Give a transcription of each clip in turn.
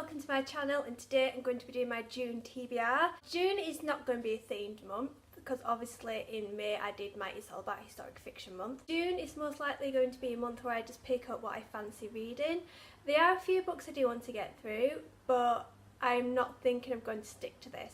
welcome to my channel, and today I'm going to be doing my June TBR. June is not going to be a themed month because obviously in May I did my It's All About Historic Fiction month. June is most likely going to be a month where I just pick up what I fancy reading. There are a few books I do want to get through, but I'm not thinking of going to stick to this.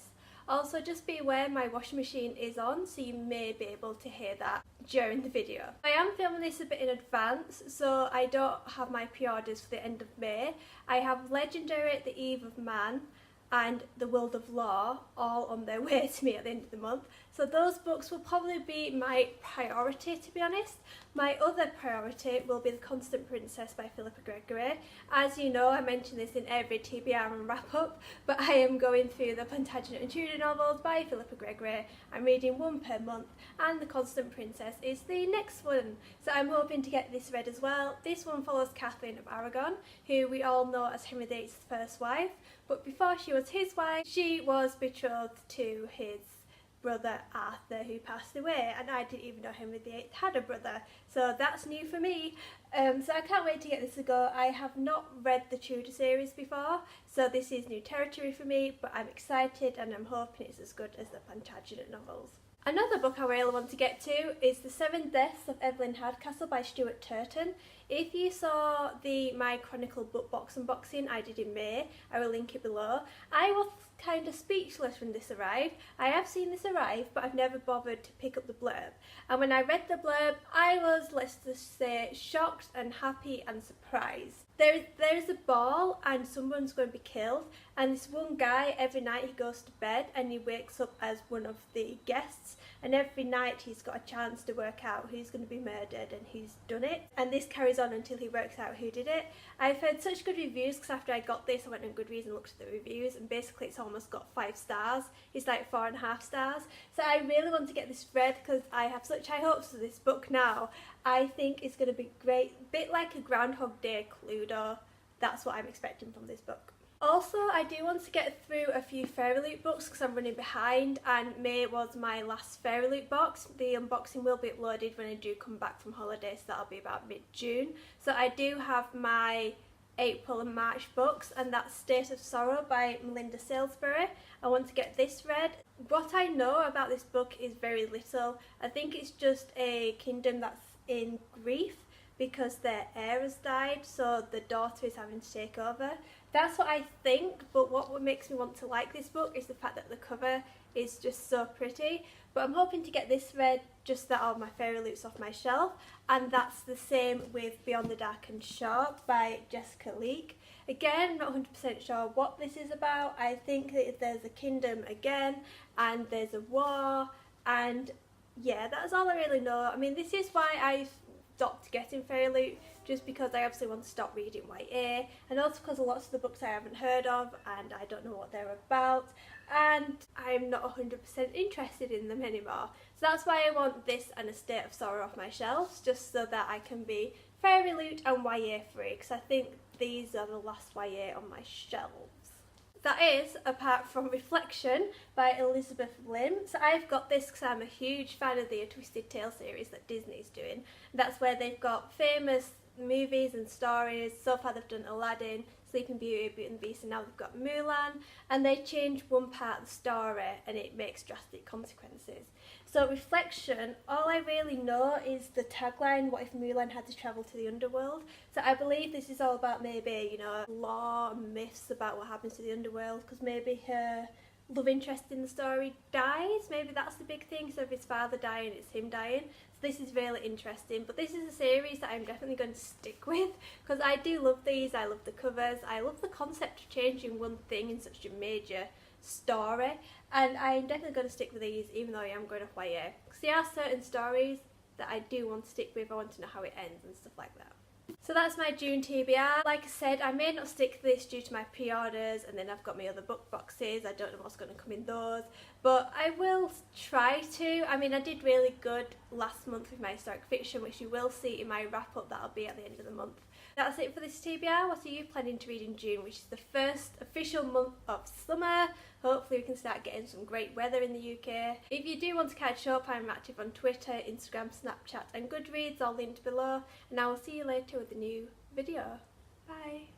Also, just be aware my washing machine is on, so you may be able to hear that during the video. I am filming this a bit in advance, so I don't have my pre-orders for the end of May. I have Legendary, The Eve of Man and The World of Law all on their way to me at the end of the month. So those books will probably be my priority, to be honest. My other priority will be The Constant Princess by Philippa Gregory. As you know, I mention this in every TBR and wrap up, but I am going through the Plantagenet and Tudor novels by Philippa Gregory. I'm reading one per month, and The Constant Princess is the next one. So I'm hoping to get this read as well. This one follows Catherine of Aragon, who we all know as Henry VIII's first wife, but before she was his wife, she was betrothed to his brother Arthur, who passed away, and I didn't even know Henry VIII had a brother, so that's new for me. So I can't wait to get this to go. I have not read the Tudor series before, so this is new territory for me, but I'm excited and I'm hoping it's as good as the Plantagenet novels. Another book I really want to get to is The Seven Deaths of Evelyn Hardcastle by Stuart Turton. If you saw the My Chronicle book box unboxing I did in May, I will link it below. I was kind of speechless when this arrived. I have seen this arrive, but I've never bothered to pick up the blurb. And when I read the blurb, I was, let's just say, shocked and happy and surprised. There is a ball and someone's going to be killed, and this one guy, every night he goes to bed and he wakes up as one of the guests, and every night he's got a chance to work out who's going to be murdered and who's done it, and this carries on until he works out who did it. I've heard such good reviews because after I got this I went on Goodreads and looked at the reviews, and basically it's almost got 5 stars. It's like 4.5 stars. So I really want to get this read because I have such high hopes for this book now. I think it's going to be great, a bit like a Groundhog Day Cluedo. That's what I'm expecting from this book. Also, I do want to get through a few Fairy Loot books because I'm running behind, and May was my last Fairy Loot box. The unboxing will be uploaded when I do come back from holiday, so that'll be about mid-June. So I do have my April and March books, and that's State of Sorrow by Melinda Salisbury. I want to get this read. What I know about this book is very little. I think it's just a kingdom that's in grief because their heir has died, so the daughter is having to take over. That's what I think, but what makes me want to like this book is the fact that the cover is just so pretty. But I'm hoping to get this read, just that all my Fairy Loots off my shelf, and that's the same with Beyond the Dark and Shore by Jessica Leake. Again, I'm not 100% sure what this is about. I think that there's a kingdom again, and there's a war, and yeah, that's all I really know. I mean, this is why I've stopped getting Fairy Loot, just because I obviously want to stop reading YA, and also because lots of the books I haven't heard of and I don't know what they're about, and I'm not 100% interested in them anymore. So that's why I want this and A State of Sorrow off my shelves, just so that I can be Fairy Loot and YA free, because I think these are the last YA on my shelves. That is, apart from Reflection by Elizabeth Lim. So I've got this because I'm a huge fan of the A Twisted Tale series that Disney's doing. That's where they've got famous movies and stories. So far they've done Aladdin, Sleeping Beauty, Beauty and the Beast, and now they've got Mulan, and they change one part of the story and it makes drastic consequences. So Reflection, all I really know is the tagline, what if Mulan had to travel to the underworld? So I believe this is all about maybe, you know, lore and myths about what happens to the underworld, because maybe her love interest in the story dies. Maybe that's the big thing, so if his father dying, it's him dying. So this is really interesting, but this is a series that I'm definitely going to stick with because I do love these. I love the covers, I love the concept of changing one thing in such a major story, and I'm definitely going to stick with these even though I am going off YA, because there are certain stories that I do want to stick with. I want to know how it ends and stuff like that. So that's my June TBR. Like I said, I may not stick to this due to my pre-orders, and then I've got my other book boxes. I don't know what's going to come in those, but I will try to. I mean, I did really good last month with my historic fiction, which you will see in my wrap up that'll be at the end of the month. That's it for this TBR. What are you planning to read in June, which is the first official month of summer? Hopefully we can start getting some great weather in the UK. If you do want to catch up, I'm active on Twitter, Instagram, Snapchat and Goodreads, all linked below, and I will see you later with a new video. Bye!